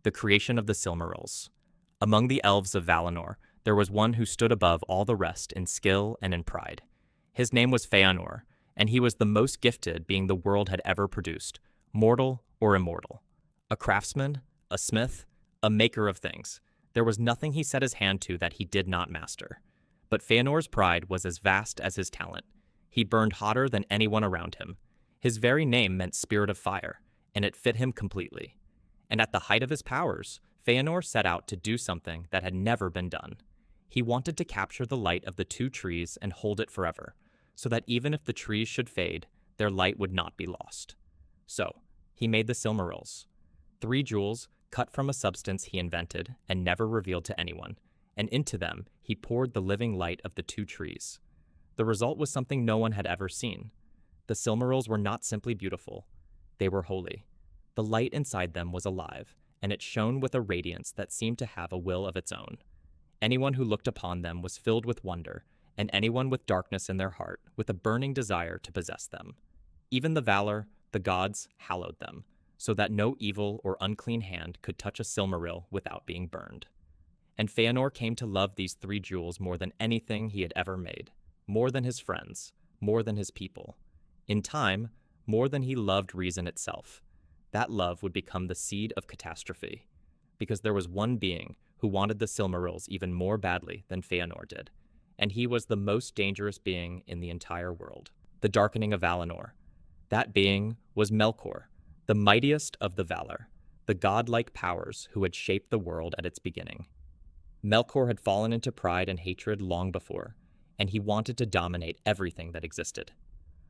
the creation of the Silmarils. Among the Elves of Valinor, there was one who stood above all the rest in skill and in pride. His name was Fëanor, and he was the most gifted being the world had ever produced, mortal or immortal. A craftsman, a smith, a maker of things. There was nothing he set his hand to that he did not master. But Fëanor's pride was as vast as his talent. He burned hotter than anyone around him. His very name meant spirit of fire, and it fit him completely. And at the height of his powers, Fëanor set out to do something that had never been done. He wanted to capture the light of the two trees and hold it forever, so that even if the trees should fade, their light would not be lost. So, he made the Silmarils, 3 jewels cut from a substance he invented and never revealed to anyone, and into them he poured the living light of the 2 trees. The result was something no one had ever seen. The Silmarils were not simply beautiful, they were holy. The light inside them was alive, and it shone with a radiance that seemed to have a will of its own. Anyone who looked upon them was filled with wonder, and anyone with darkness in their heart with a burning desire to possess them. Even the Valar, the gods, hallowed them, so that no evil or unclean hand could touch a Silmaril without being burned. And Fëanor came to love these 3 jewels more than anything he had ever made, more than his friends, more than his people. In time, more than he loved reason itself. That love would become the seed of catastrophe, because there was one being who wanted the Silmarils even more badly than Fëanor did, and he was the most dangerous being in the entire world, the darkening of Valinor. That being was Melkor, the mightiest of the Valar, the godlike powers who had shaped the world at its beginning. Melkor had fallen into pride and hatred long before, and he wanted to dominate everything that existed.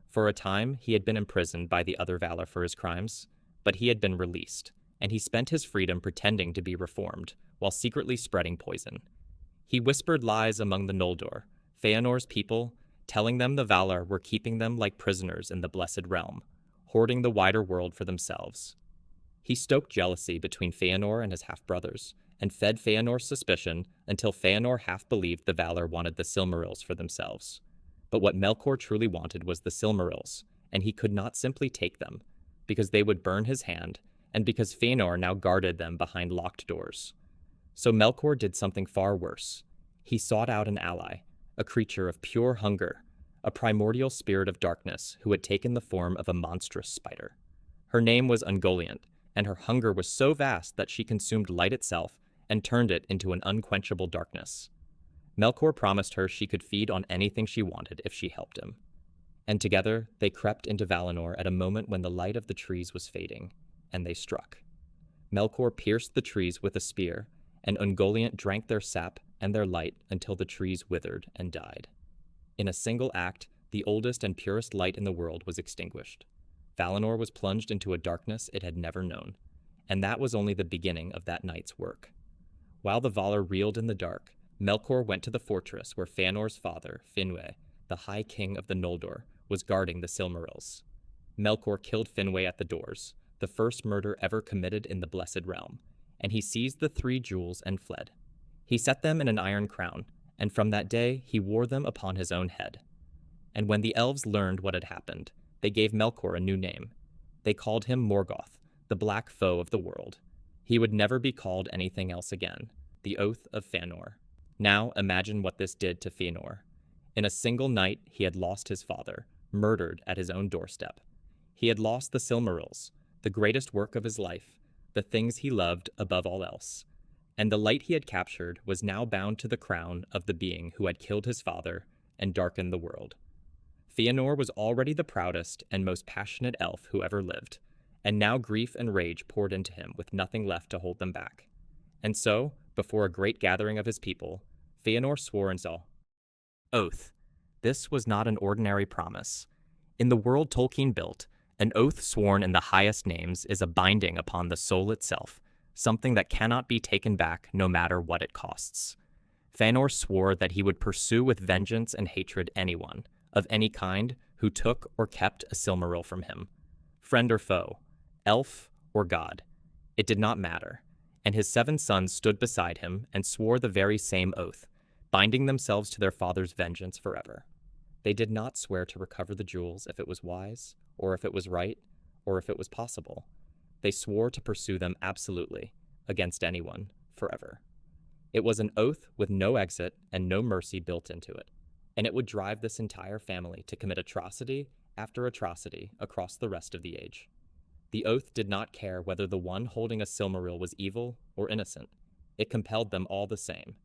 For a time, he had been imprisoned by the other Valar for his crimes, but he had been released, and he spent his freedom pretending to be reformed, while secretly spreading poison. He whispered lies among the Noldor, Fëanor's people, telling them the Valar were keeping them like prisoners in the Blessed Realm, hoarding the wider world for themselves. He stoked jealousy between Fëanor and his half-brothers, and fed Fëanor's suspicion until Fëanor half believed the Valar wanted the Silmarils for themselves. But what Melkor truly wanted was the Silmarils, and he could not simply take them, because they would burn his hand, and because Fëanor now guarded them behind locked doors. So Melkor did something far worse. He sought out an ally, a creature of pure hunger, a primordial spirit of darkness who had taken the form of a monstrous spider. Her name was Ungoliant, and her hunger was so vast that she consumed light itself and turned it into an unquenchable darkness. Melkor promised her she could feed on anything she wanted if she helped him. And together they crept into Valinor at a moment when the light of the trees was fading, and they struck. Melkor pierced the trees with a spear, and Ungoliant drank their sap and their light until the trees withered and died. In a single act, the oldest and purest light in the world was extinguished. Valinor was plunged into a darkness it had never known, and that was only the beginning of that night's work. While the Valar reeled in the dark, Melkor went to the fortress where Fëanor's father, Finwë, the High King of the Noldor, was guarding the Silmarils. Melkor killed Finwë at the doors, the first murder ever committed in the Blessed Realm, and he seized the 3 jewels and fled. He set them in an iron crown, and from that day he wore them upon his own head. And when the elves learned what had happened, they gave Melkor a new name. They called him Morgoth, the black foe of the world. He would never be called anything else again, the Oath of Fëanor. Now imagine what this did to Fëanor. In a single night he had lost his father, murdered at his own doorstep. He had lost the Silmarils, the greatest work of his life, the things he loved above all else. And the light he had captured was now bound to the crown of the being who had killed his father and darkened the world. Fëanor was already the proudest and most passionate elf who ever lived, and now grief and rage poured into him with nothing left to hold them back. And so, before a great gathering of his people, Fëanor swore an oath. This was not an ordinary promise. In the world Tolkien built, an oath sworn in the highest names is a binding upon the soul itself, something that cannot be taken back no matter what it costs. Fëanor swore that he would pursue with vengeance and hatred anyone, of any kind, who took or kept a Silmaril from him. Friend or foe, elf or god, it did not matter. And his 7 sons stood beside him and swore the very same oath, binding themselves to their father's vengeance forever. They did not swear to recover the jewels if it was wise, or if it was right, or if it was possible. They swore to pursue them absolutely, against anyone, forever. It was an oath with no exit and no mercy built into it, and it would drive this entire family to commit atrocity after atrocity across the rest of the age. The oath did not care whether the one holding a Silmaril was evil or innocent. It compelled them all the same,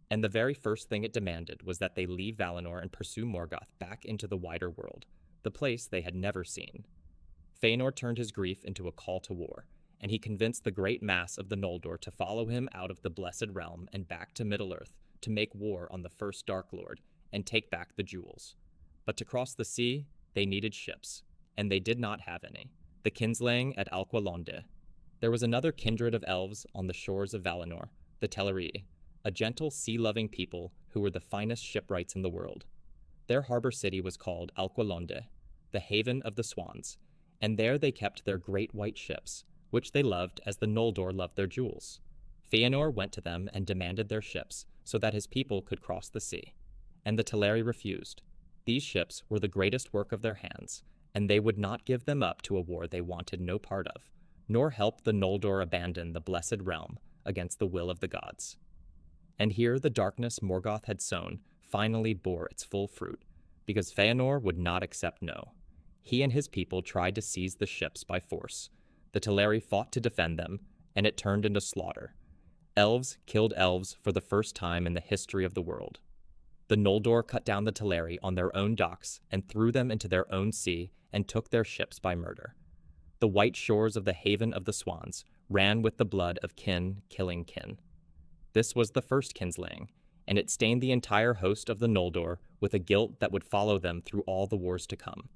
and the very first thing it demanded was that they leave Valinor and pursue Morgoth back into the wider world, the place they had never seen. Fëanor turned his grief into a call to war, and he convinced the great mass of the Noldor to follow him out of the Blessed Realm and back to Middle-earth to make war on the first Dark Lord and take back the jewels. But to cross the sea, they needed ships, and they did not have any. The kinslaying at Alqualondë. There was another kindred of elves on the shores of Valinor, the Teleri, a gentle, sea-loving people who were the finest shipwrights in the world. Their harbor city was called Alqualondë, the haven of the swans, and there they kept their great white ships, which they loved as the Noldor loved their jewels. Fëanor went to them and demanded their ships so that his people could cross the sea, and the Teleri refused. These ships were the greatest work of their hands, and they would not give them up to a war they wanted no part of, nor help the Noldor abandon the Blessed Realm against the will of the gods. And here the darkness Morgoth had sown finally bore its full fruit, because Fëanor would not accept no. He and his people tried to seize the ships by force. The Teleri fought to defend them, and it turned into slaughter. Elves killed elves for the first time in the history of the world. The Noldor cut down the Teleri on their own docks and threw them into their own sea and took their ships by murder. The white shores of the haven of the swans ran with the blood of kin killing kin. This was the first kinslaying, and it stained the entire host of the Noldor with a guilt that would follow them through all the wars to come.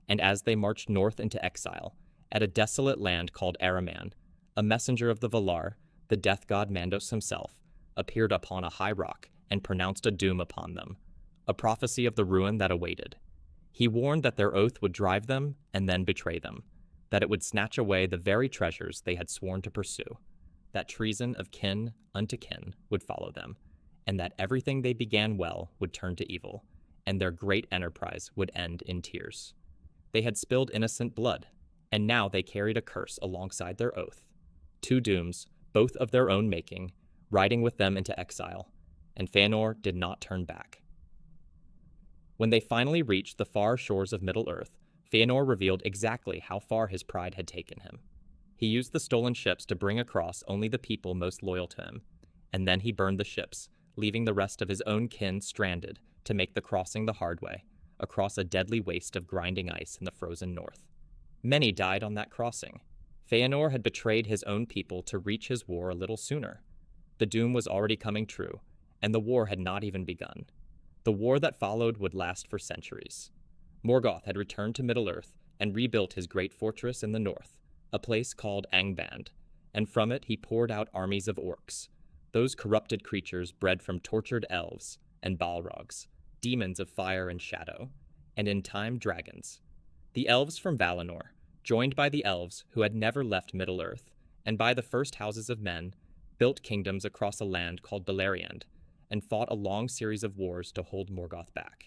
And as they marched north into exile, at a desolate land called Araman, a messenger of the Valar, the death god Mandos himself, appeared upon a high rock and pronounced a doom upon them, a prophecy of the ruin that awaited. He warned that their oath would drive them and then betray them, that it would snatch away the very treasures they had sworn to pursue, that treason of kin unto kin would follow them, and that everything they began well would turn to evil, and their great enterprise would end in tears. They had spilled innocent blood, and now they carried a curse alongside their oath. 2 dooms, both of their own making, riding with them into exile, and Fëanor did not turn back. When they finally reached the far shores of Middle-earth, Fëanor revealed exactly how far his pride had taken him. He used the stolen ships to bring across only the people most loyal to him, and then he burned the ships, leaving the rest of his own kin stranded to make the crossing the hard way, across a deadly waste of grinding ice in the frozen north. Many died on that crossing. Fëanor had betrayed his own people to reach his war a little sooner. The doom was already coming true, and the war had not even begun. The war that followed would last for centuries. Morgoth had returned to Middle-earth and rebuilt his great fortress in the north, a place called Angband, and from it he poured out armies of orcs, those corrupted creatures bred from tortured elves and balrogs, demons of fire and shadow, and in time dragons. The elves from Valinor, joined by the elves who had never left Middle-earth, and by the first houses of men, built kingdoms across a land called Beleriand, and fought a long series of wars to hold Morgoth back.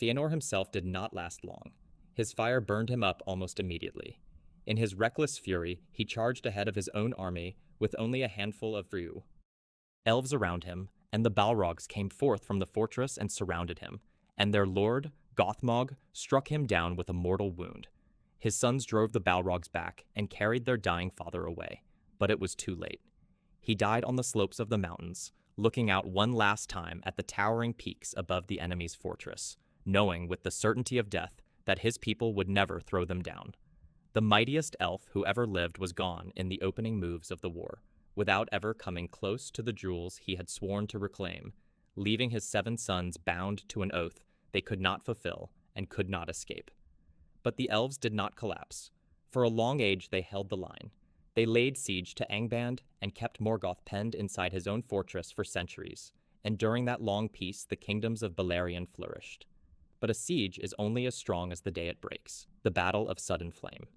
Fëanor himself did not last long. His fire burned him up almost immediately. In his reckless fury, he charged ahead of his own army with only a handful of Vryu. Elves around him, and the Balrogs came forth from the fortress and surrounded him, and their lord, Gothmog, struck him down with a mortal wound. His sons drove the Balrogs back and carried their dying father away, but it was too late. He died on the slopes of the mountains, looking out one last time at the towering peaks above the enemy's fortress, knowing with the certainty of death that his people would never throw them down. The mightiest elf who ever lived was gone in the opening moves of the war, without ever coming close to the jewels he had sworn to reclaim, leaving his 7 sons bound to an oath they could not fulfill and could not escape. But the elves did not collapse. For a long age they held the line. They laid siege to Angband and kept Morgoth penned inside his own fortress for centuries, and during that long peace the kingdoms of Beleriand flourished. But a siege is only as strong as the day it breaks, the Battle of Sudden Flame.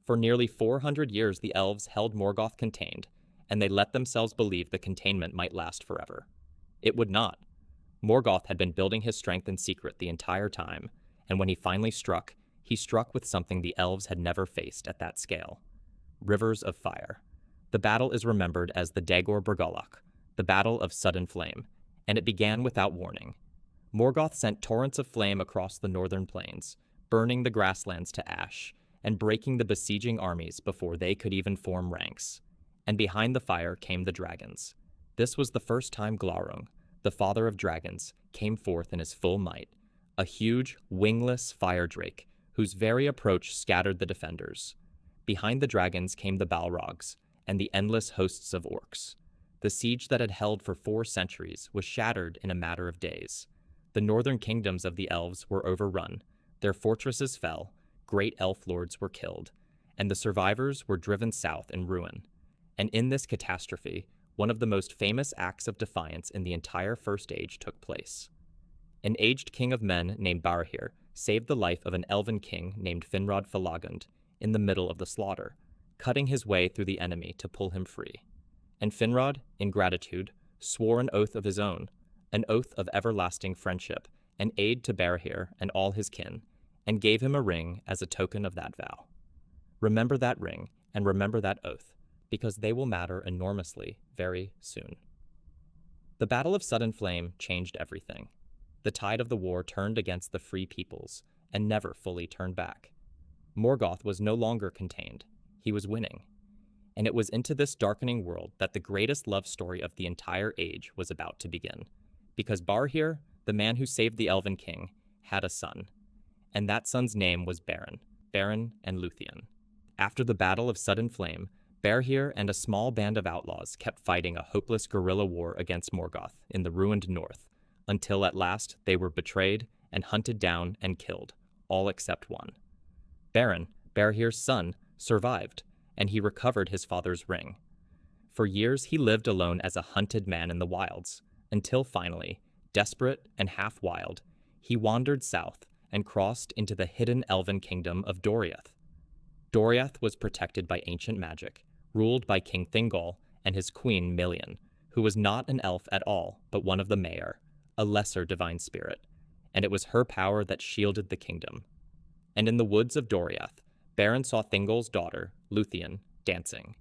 For nearly 400 years the elves held Morgoth contained, and they let themselves believe the containment might last forever. It would not. Morgoth had been building his strength in secret the entire time, and when he finally struck, he struck with something the elves had never faced at that scale. Rivers of fire. The battle is remembered as the Dagor Bergolach, the Battle of Sudden Flame, and it began without warning. Morgoth sent torrents of flame across the northern plains, burning the grasslands to ash, and breaking the besieging armies before they could even form ranks. And behind the fire came the dragons. This was the first time Glaurung, the father of dragons, came forth in his full might, a huge, wingless fire drake, whose very approach scattered the defenders. Behind the dragons came the Balrogs, and the endless hosts of orcs. The siege that had held for 4 centuries was shattered in a matter of days. The northern kingdoms of the elves were overrun, their fortresses fell, great elf lords were killed, and the survivors were driven south in ruin. And in this catastrophe, one of the most famous acts of defiance in the entire First Age took place. An aged king of men named Barahir saved the life of an elven king named Finrod Felagund in the middle of the slaughter, cutting his way through the enemy to pull him free. And Finrod, in gratitude, swore an oath of his own, an oath of everlasting friendship and aid to Barahir and all his kin, and gave him a ring as a token of that vow. Remember that ring and remember that oath, because they will matter enormously very soon. The Battle of Sudden Flame changed everything. The tide of the war turned against the free peoples and never fully turned back. Morgoth was no longer contained. He was winning. And it was into this darkening world that the greatest love story of the entire age was about to begin. Because Barahir, the man who saved the Elven King, had a son. And that son's name was Beren and Lúthien. After the Battle of Sudden Flame, Barahir and a small band of outlaws kept fighting a hopeless guerrilla war against Morgoth in the ruined north, until at last they were betrayed and hunted down and killed, all except one. Beren, Barahir's son, survived, and he recovered his father's ring. For years he lived alone as a hunted man in the wilds, until finally, desperate and half-wild, he wandered south and crossed into the hidden elven kingdom of Doriath. Doriath was protected by ancient magic, ruled by King Thingol and his queen Milian, who was not an elf at all, but one of the Maer, a lesser divine spirit, and it was her power that shielded the kingdom. And in the woods of Doriath, Beren saw Thingol's daughter, Lúthien, dancing.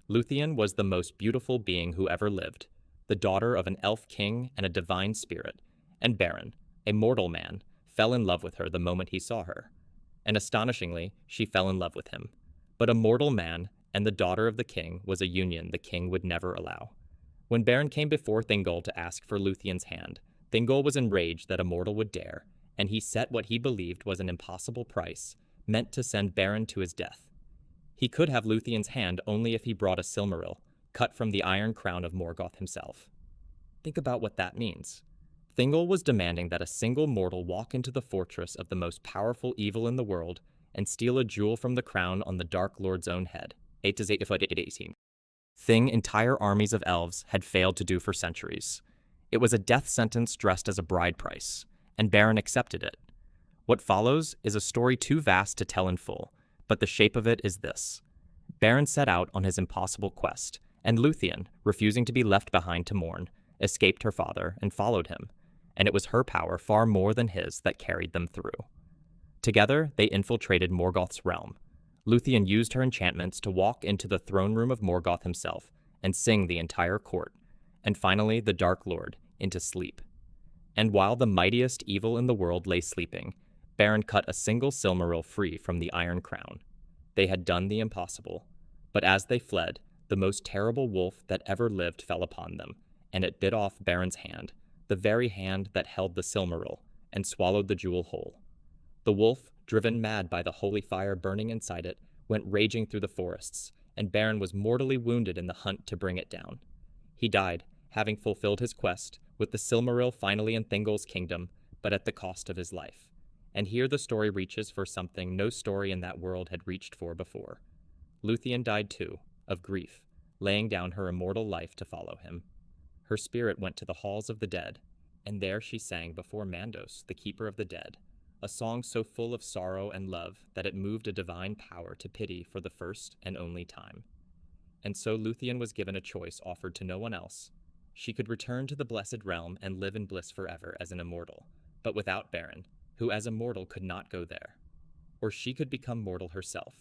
Lúthien was the most beautiful being who ever lived, the daughter of an elf king and a divine spirit, and Beren, a mortal man, fell in love with her the moment he saw her. And astonishingly, she fell in love with him. But a mortal man and the daughter of the king was a union the king would never allow. When Beren came before Thingol to ask for Lúthien's hand, Thingol was enraged that a mortal would dare, and he set what he believed was an impossible price, meant to send Beren to his death. He could have Lúthien's hand only if he brought a Silmaril, cut from the iron crown of Morgoth himself. Think about what that means. Thingol was demanding that a single mortal walk into the fortress of the most powerful evil in the world and steal a jewel from the crown on the Dark Lord's own head. 18. Thing entire armies of elves had failed to do for centuries. It was a death sentence dressed as a bride price, and Beren accepted it. What follows is a story too vast to tell in full, but the shape of it is this. Beren set out on his impossible quest, and Lúthien, refusing to be left behind to mourn, escaped her father and followed him, and it was her power far more than his that carried them through. Together, they infiltrated Morgoth's realm. Lúthien used her enchantments to walk into the throne room of Morgoth himself and sing the entire court, and finally the Dark Lord into sleep. And while the mightiest evil in the world lay sleeping, Beren cut a single Silmaril free from the Iron Crown. They had done the impossible, but as they fled, the most terrible wolf that ever lived fell upon them, and it bit off Beren's hand, the very hand that held the Silmaril, and swallowed the jewel whole. The wolf, driven mad by the holy fire burning inside it, went raging through the forests, and Beren was mortally wounded in the hunt to bring it down. He died, having fulfilled his quest, with the Silmaril finally in Thingol's kingdom, but at the cost of his life. And here the story reaches for something no story in that world had reached for before. Lúthien died too, of grief, laying down her immortal life to follow him. Her spirit went to the halls of the dead, and there she sang before Mandos, the keeper of the dead, a song so full of sorrow and love that it moved a divine power to pity for the first and only time. And so Lúthien was given a choice offered to no one else. She could return to the blessed realm and live in bliss forever as an immortal, but without Beren, who as a mortal could not go there. Or she could become mortal herself,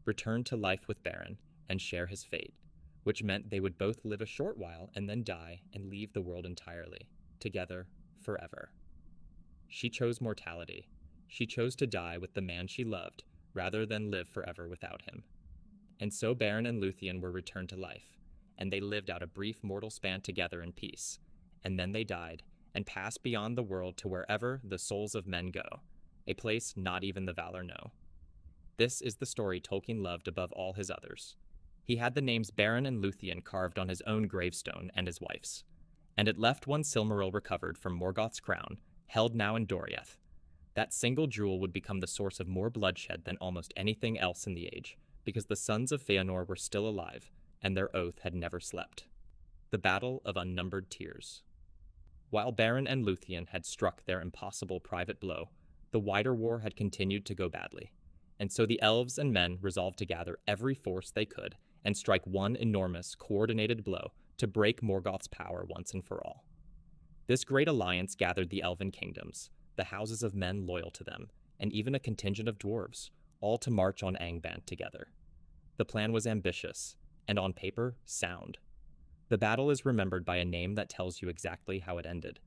return to life with Beren, and share his fate. which meant they would both live a short while and then die and leave the world entirely, together, forever. She chose mortality. She chose to die with the man she loved, rather than live forever without him. And so Beren and Lúthien were returned to life, and they lived out a brief mortal span together in peace, and then they died, and passed beyond the world to wherever the souls of men go, a place not even the Valar know. This is the story Tolkien loved above all his others. He had the names Beren and Lúthien carved on his own gravestone and his wife's, and it left one Silmaril recovered from Morgoth's crown, held now in Doriath. That single jewel would become the source of more bloodshed than almost anything else in the age, because the sons of Fëanor were still alive, and their oath had never slept. The Battle of Unnumbered Tears. While Beren and Lúthien had struck their impossible private blow, the wider war had continued to go badly, and so the elves and men resolved to gather every force they could and strike one enormous, coordinated blow to break Morgoth's power once and for all. This great alliance gathered the elven kingdoms, the houses of men loyal to them, and even a contingent of dwarves, all to march on Angband together. The plan was ambitious, and on paper, sound. The battle is remembered by a name that tells you exactly how it ended.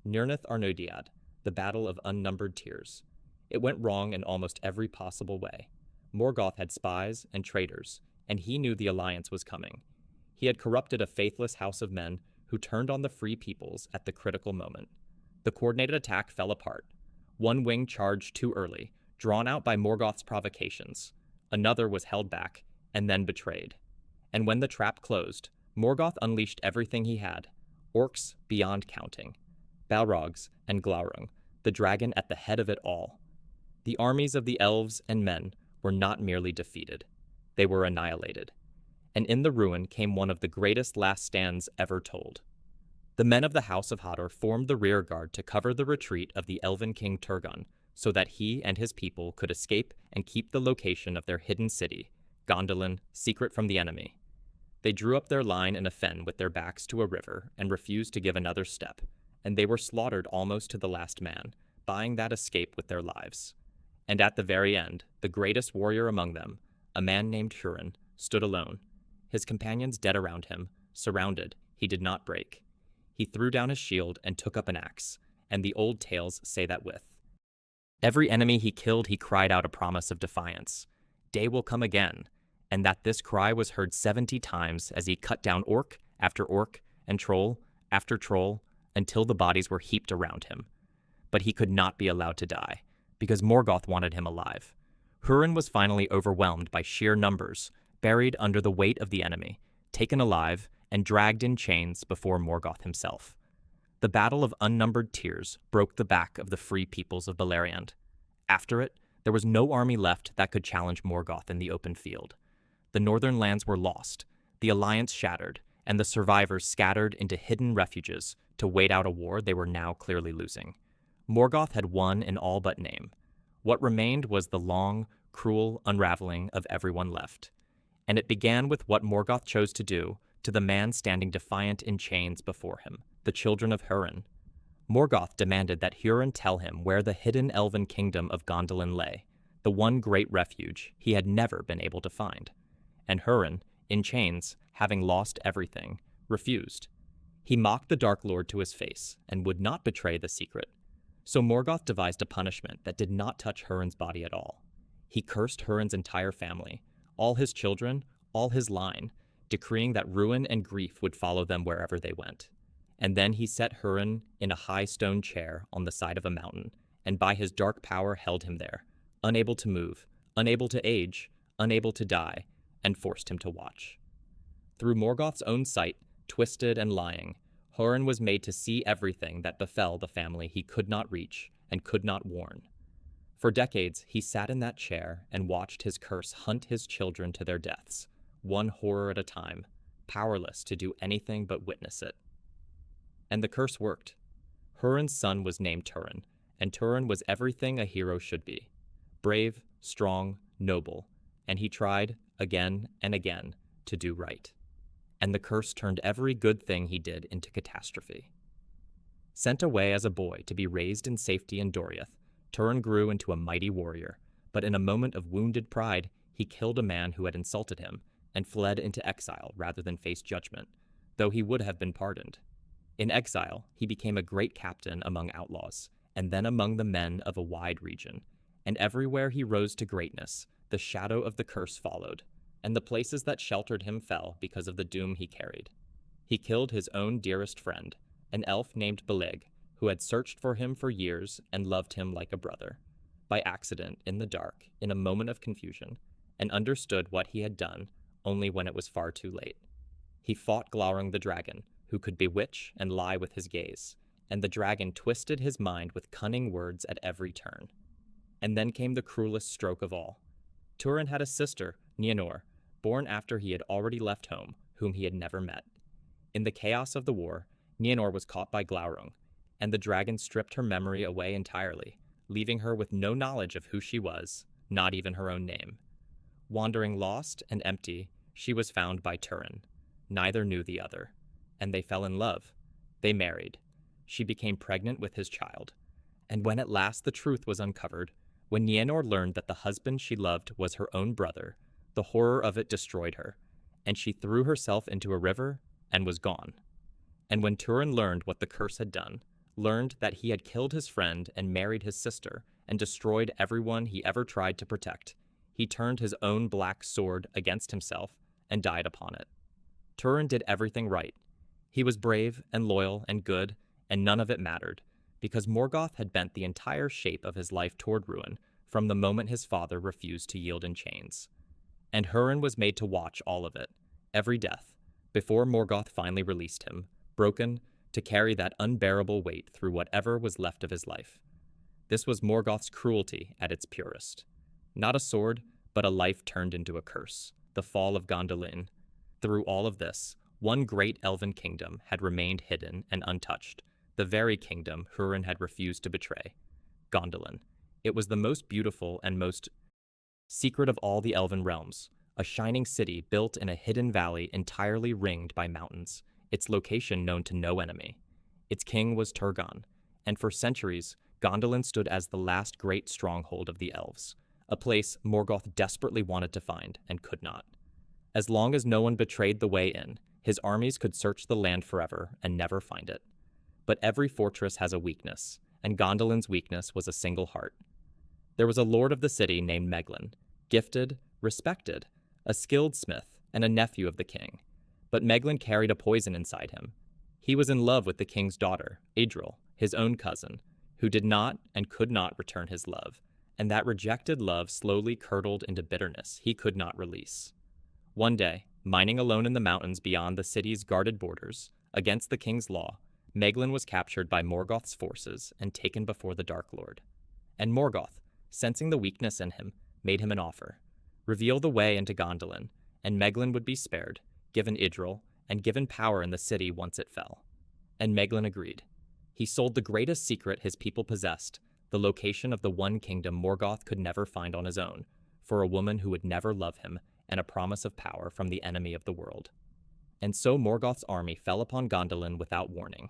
Nirnaeth Arnodiad, the Battle of Unnumbered Tears. It went wrong in almost every possible way. Morgoth had spies and traitors, and he knew the alliance was coming. He had corrupted a faithless house of men who turned on the free peoples at the critical moment. The coordinated attack fell apart. One wing charged too early, drawn out by Morgoth's provocations. Another was held back, and then betrayed. And when the trap closed, Morgoth unleashed everything he had, orcs beyond counting, Balrogs and Glaurung, the dragon at the head of it all. The armies of the elves and men were not merely defeated, they were annihilated. And in the ruin came one of the greatest last stands ever told. The men of the House of Hador formed the rear guard to cover the retreat of the elven king Turgon, so that he and his people could escape and keep the location of their hidden city, Gondolin, secret from the enemy. They drew up their line in a fen with their backs to a river and refused to give another step, and they were slaughtered almost to the last man, buying that escape with their lives. And at the very end, the greatest warrior among them, a man named Húrin, stood alone. His companions dead around him, surrounded, he did not break. He threw down his shield and took up an axe, and the old tales say that with every enemy he killed, he cried out a promise of defiance. Day will come again, and that this cry was heard 70 times as he cut down orc after orc and troll after troll until the bodies were heaped around him. But he could not be allowed to die, because Morgoth wanted him alive. Húrin was finally overwhelmed by sheer numbers, buried under the weight of the enemy, taken alive, and dragged in chains before Morgoth himself. The Battle of Unnumbered Tears broke the back of the free peoples of Beleriand. After it, there was no army left that could challenge Morgoth in the open field. The northern lands were lost, the alliance shattered, and the survivors scattered into hidden refuges to wait out a war they were now clearly losing. Morgoth had won in all but name. What remained was the long, cruel unraveling of everyone left. And it began with what Morgoth chose to do to the man standing defiant in chains before him, the children of Húrin. Morgoth demanded that Húrin tell him where the hidden elven kingdom of Gondolin lay, the one great refuge he had never been able to find. And Húrin, in chains, having lost everything, refused. He mocked the Dark Lord to his face and would not betray the secret. So Morgoth devised a punishment that did not touch Húrin's body at all. He cursed Húrin's entire family, all his children, all his line, decreeing that ruin and grief would follow them wherever they went. And then he set Húrin in a high stone chair on the side of a mountain, and by his dark power held him there, unable to move, unable to age, unable to die, and forced him to watch. Through Morgoth's own sight, twisted and lying, Húrin was made to see everything that befell the family he could not reach and could not warn. For decades, he sat in that chair and watched his curse hunt his children to their deaths, one horror at a time, powerless to do anything but witness it. And the curse worked. Húrin's son was named Turin, and Turin was everything a hero should be. Brave, strong, noble, and he tried, again and again, to do right. And the curse turned every good thing he did into catastrophe. Sent away as a boy to be raised in safety in Doriath, Turin grew into a mighty warrior, but in a moment of wounded pride, he killed a man who had insulted him, and fled into exile rather than face judgment, though he would have been pardoned. In exile, he became a great captain among outlaws, and then among the men of a wide region, and everywhere he rose to greatness, the shadow of the curse followed, and the places that sheltered him fell because of the doom he carried. He killed his own dearest friend, an elf named Beleg, who had searched for him for years and loved him like a brother, by accident in the dark, in a moment of confusion, and understood what he had done only when it was far too late. He fought Glaurung the dragon, who could bewitch and lie with his gaze, and the dragon twisted his mind with cunning words at every turn. And then came the cruelest stroke of all. Turin had a sister, Nienor, born after he had already left home, whom he had never met. In the chaos of the war, Nienor was caught by Glaurung, and the dragon stripped her memory away entirely, leaving her with no knowledge of who she was, not even her own name. Wandering lost and empty, she was found by Turin. Neither knew the other, and they fell in love. They married. She became pregnant with his child. And when at last the truth was uncovered, when Nienor learned that the husband she loved was her own brother, the horror of it destroyed her, and she threw herself into a river and was gone. And when Turin learned what the curse had done, learned that he had killed his friend and married his sister and destroyed everyone he ever tried to protect, he turned his own black sword against himself and died upon it. Turin did everything right. He was brave and loyal and good, and none of it mattered, because Morgoth had bent the entire shape of his life toward ruin from the moment his father refused to yield in chains. And Húrin was made to watch all of it, every death, before Morgoth finally released him, broken, to carry that unbearable weight through whatever was left of his life. This was Morgoth's cruelty at its purest. Not a sword, but a life turned into a curse, the fall of Gondolin. Through all of this, one great elven kingdom had remained hidden and untouched, the very kingdom Húrin had refused to betray. Gondolin. It was the most beautiful and most secret of all the elven realms, a shining city built in a hidden valley entirely ringed by mountains, its location known to no enemy. Its king was Turgon, and for centuries, Gondolin stood as the last great stronghold of the elves, a place Morgoth desperately wanted to find and could not. As long as no one betrayed the way in, his armies could search the land forever and never find it. But every fortress has a weakness, and Gondolin's weakness was a single heart. There was a lord of the city named Meglin, gifted, respected, a skilled smith, and a nephew of the king. But Meglin carried a poison inside him. He was in love with the king's daughter, Idril, his own cousin, who did not and could not return his love, and that rejected love slowly curdled into bitterness he could not release. One day, mining alone in the mountains beyond the city's guarded borders, against the king's law, Meglin was captured by Morgoth's forces and taken before the Dark Lord. And Morgoth, sensing the weakness in him, made him an offer. Reveal the way into Gondolin, and Meglin would be spared, given Idril, and given power in the city once it fell. And Meglin agreed. He sold the greatest secret his people possessed, the location of the one kingdom Morgoth could never find on his own, for a woman who would never love him, and a promise of power from the enemy of the world. And so Morgoth's army fell upon Gondolin without warning,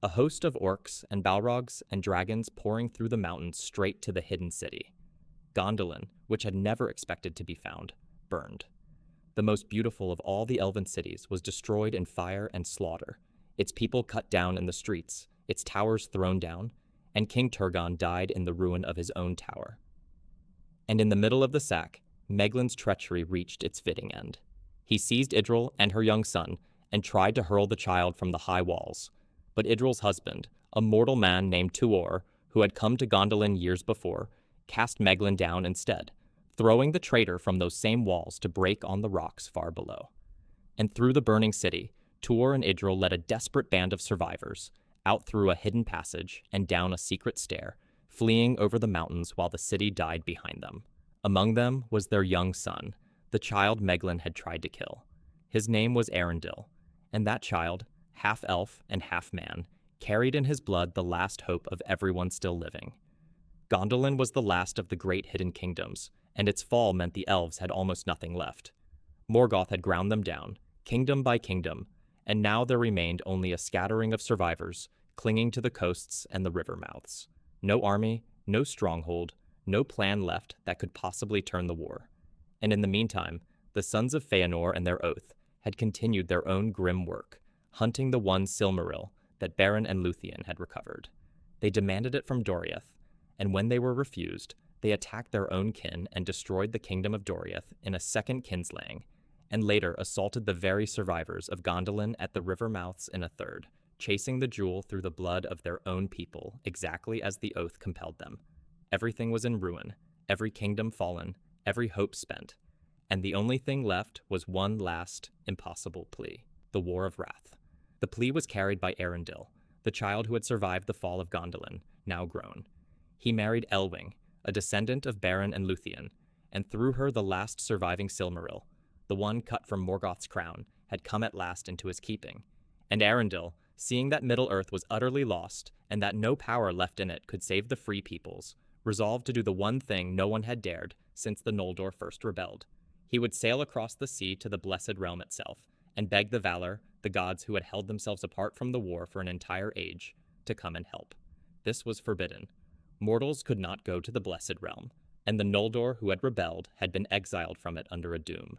a host of orcs and balrogs and dragons pouring through the mountains straight to the hidden city. Gondolin, which had never expected to be found, burned. The most beautiful of all the elven cities was destroyed in fire and slaughter, its people cut down in the streets, its towers thrown down, and King Turgon died in the ruin of his own tower. And in the middle of the sack, Meglin's treachery reached its fitting end. He seized Idril and her young son and tried to hurl the child from the high walls. But Idril's husband, a mortal man named Tuor, who had come to Gondolin years before, cast Meglin down instead, throwing the traitor from those same walls to break on the rocks far below. And through the burning city, Tuor and Idril led a desperate band of survivors, out through a hidden passage and down a secret stair, fleeing over the mountains while the city died behind them. Among them was their young son, the child Meglin had tried to kill. His name was Arundel, and that child, half elf and half man, carried in his blood the last hope of everyone still living. Gondolin was the last of the great hidden kingdoms, and its fall meant the elves had almost nothing left. Morgoth had ground them down, kingdom by kingdom, and now there remained only a scattering of survivors, clinging to the coasts and the river mouths. No army, no stronghold, no plan left that could possibly turn the war. And in the meantime, the sons of Fëanor and their oath had continued their own grim work, hunting the one Silmaril that Beren and Lúthien had recovered. They demanded it from Doriath, and when they were refused, they attacked their own kin and destroyed the kingdom of Doriath in a second kinslaying, and later assaulted the very survivors of Gondolin at the river mouths in a third, chasing the jewel through the blood of their own people exactly as the oath compelled them. Everything was in ruin, every kingdom fallen, every hope spent, and the only thing left was one last, impossible plea, the War of Wrath. The plea was carried by Arundel, the child who had survived the fall of Gondolin, now grown. He married Elwing, a descendant of Beren and Lúthien, and through her the last surviving Silmaril, the one cut from Morgoth's crown, had come at last into his keeping. And Arundel, seeing that Middle-earth was utterly lost, and that no power left in it could save the free peoples, resolved to do the one thing no one had dared since the Noldor first rebelled. He would sail across the sea to the Blessed Realm itself, and beg the Valar, the gods who had held themselves apart from the war for an entire age, to come and help. This was forbidden. Mortals could not go to the Blessed Realm, and the Noldor who had rebelled had been exiled from it under a doom.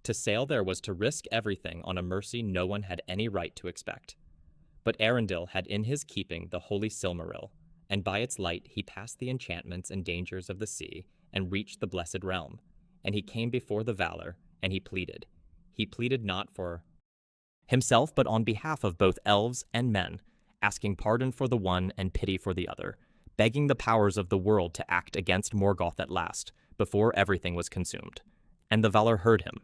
To sail there was to risk everything on a mercy no one had any right to expect. But Arundel had in his keeping the holy Silmaril, and by its light he passed the enchantments and dangers of the sea and reached the Blessed Realm. And he came before the Valar, and he pleaded. He pleaded not for himself, but on behalf of both elves and men, asking pardon for the one and pity for the other, begging the powers of the world to act against Morgoth at last, before everything was consumed. And the Valar heard him.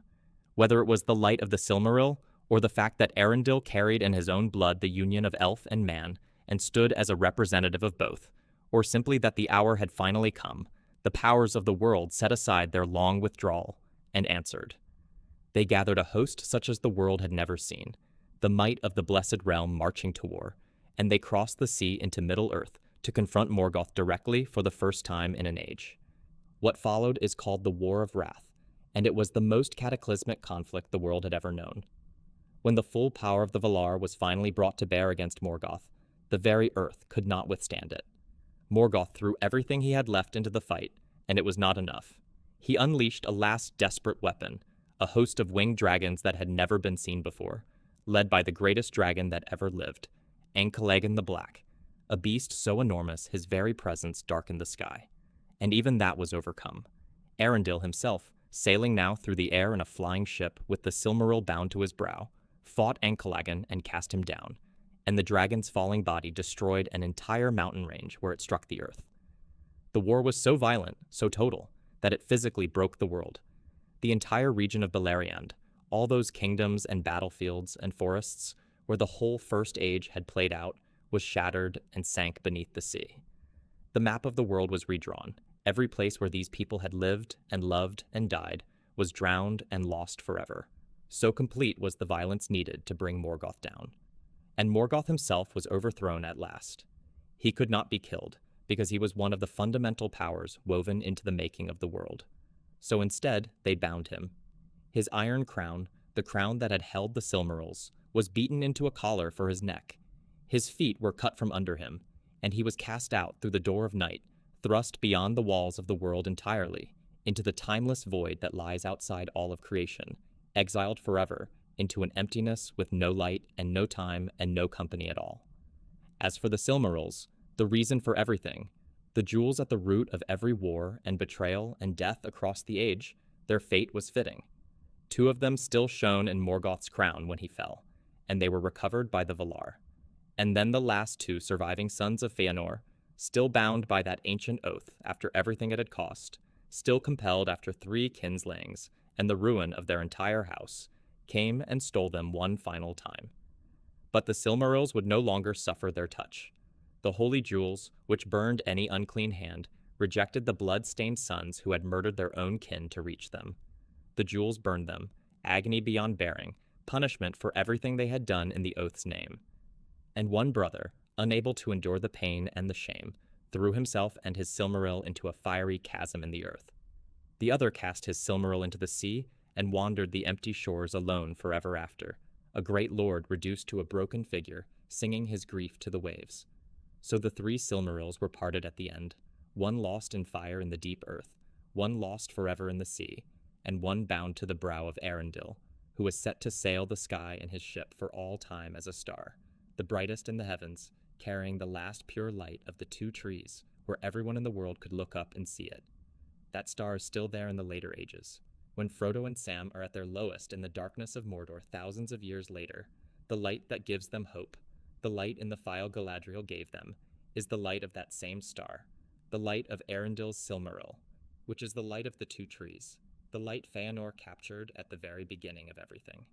Whether it was the light of the Silmaril, or the fact that Arundel carried in his own blood the union of elf and man, and stood as a representative of both, or simply that the hour had finally come, the powers of the world set aside their long withdrawal, and answered. They gathered a host such as the world had never seen, the might of the Blessed Realm marching to war, and they crossed the sea into Middle-earth to confront Morgoth directly for the first time in an age. What followed is called the War of Wrath, and it was the most cataclysmic conflict the world had ever known. When the full power of the Valar was finally brought to bear against Morgoth, the very earth could not withstand it. Morgoth threw everything he had left into the fight, and it was not enough. He unleashed a last desperate weapon, a host of winged dragons that had never been seen before, led by the greatest dragon that ever lived, Alqualondë the Black, a beast so enormous his very presence darkened the sky. And even that was overcome. Arundel himself, sailing now through the air in a flying ship with the Silmaril bound to his brow, fought Alqualondë and cast him down, and the dragon's falling body destroyed an entire mountain range where it struck the earth. The war was so violent, so total, that it physically broke the world. The entire region of Beleriand, all those kingdoms and battlefields and forests where the whole First Age had played out, was shattered and sank beneath the sea. The map of the world was redrawn. Every place where these people had lived and loved and died was drowned and lost forever. So complete was the violence needed to bring Morgoth down. And Morgoth himself was overthrown at last. He could not be killed, because he was one of the fundamental powers woven into the making of the world. So instead, they bound him. His iron crown, the crown that had held the Silmarils, was beaten into a collar for his neck. His feet were cut from under him, and he was cast out through the door of night, thrust beyond the walls of the world entirely, into the timeless void that lies outside all of creation, exiled forever into an emptiness with no light and no time and no company at all. As for the Silmarils, the reason for everything, the jewels at the root of every war and betrayal and death across the age, their fate was fitting. 2 of them still shone in Morgoth's crown when he fell, and they were recovered by the Valar. And then the last 2 surviving sons of Fëanor, still bound by that ancient oath after everything it had cost, still compelled after 3 kinslayings and the ruin of their entire house, came and stole them one final time. But the Silmarils would no longer suffer their touch. The holy jewels, which burned any unclean hand, rejected the blood-stained sons who had murdered their own kin to reach them. The jewels burned them, agony beyond bearing, punishment for everything they had done in the oath's name. And one brother, unable to endure the pain and the shame, threw himself and his Silmaril into a fiery chasm in the earth. The other cast his Silmaril into the sea and wandered the empty shores alone forever after, a great lord reduced to a broken figure, singing his grief to the waves. So the 3 Silmarils were parted at the end, one lost in fire in the deep earth, one lost forever in the sea, and one bound to the brow of Arundel, who was set to sail the sky in his ship for all time as a star, the brightest in the heavens, carrying the last pure light of the two trees, where everyone in the world could look up and see it. That star is still there in the later ages. When Frodo and Sam are at their lowest in the darkness of Mordor thousands of years later, the light that gives them hope, the light in the phial Galadriel gave them, is the light of that same star, the light of Arendel's Silmaril, which is the light of the two trees, the light Fëanor captured at the very beginning of everything.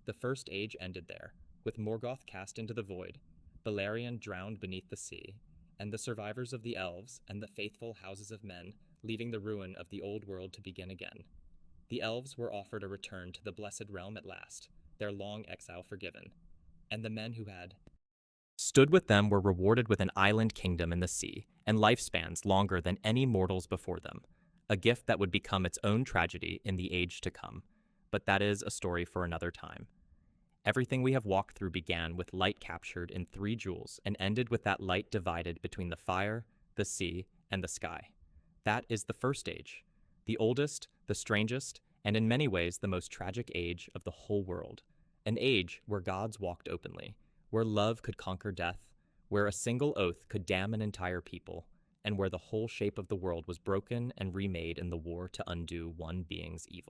The First Age ended there, with Morgoth cast into the void, Beleriand drowned beneath the sea, and the survivors of the elves and the faithful houses of men leaving the ruin of the old world to begin again. The elves were offered a return to the Blessed Realm at last, their long exile forgiven, and the men who had stood with them were rewarded with an island kingdom in the sea and lifespans longer than any mortals before them, a gift that would become its own tragedy in the age to come. But that is a story for another time. Everything we have walked through began with light captured in 3 jewels and ended with that light divided between the fire, the sea, and the sky. That is the First Age, the oldest, the strangest, and in many ways the most tragic age of the whole world. An age where gods walked openly, where love could conquer death, where a single oath could damn an entire people, and where the whole shape of the world was broken and remade in the war to undo one being's evil.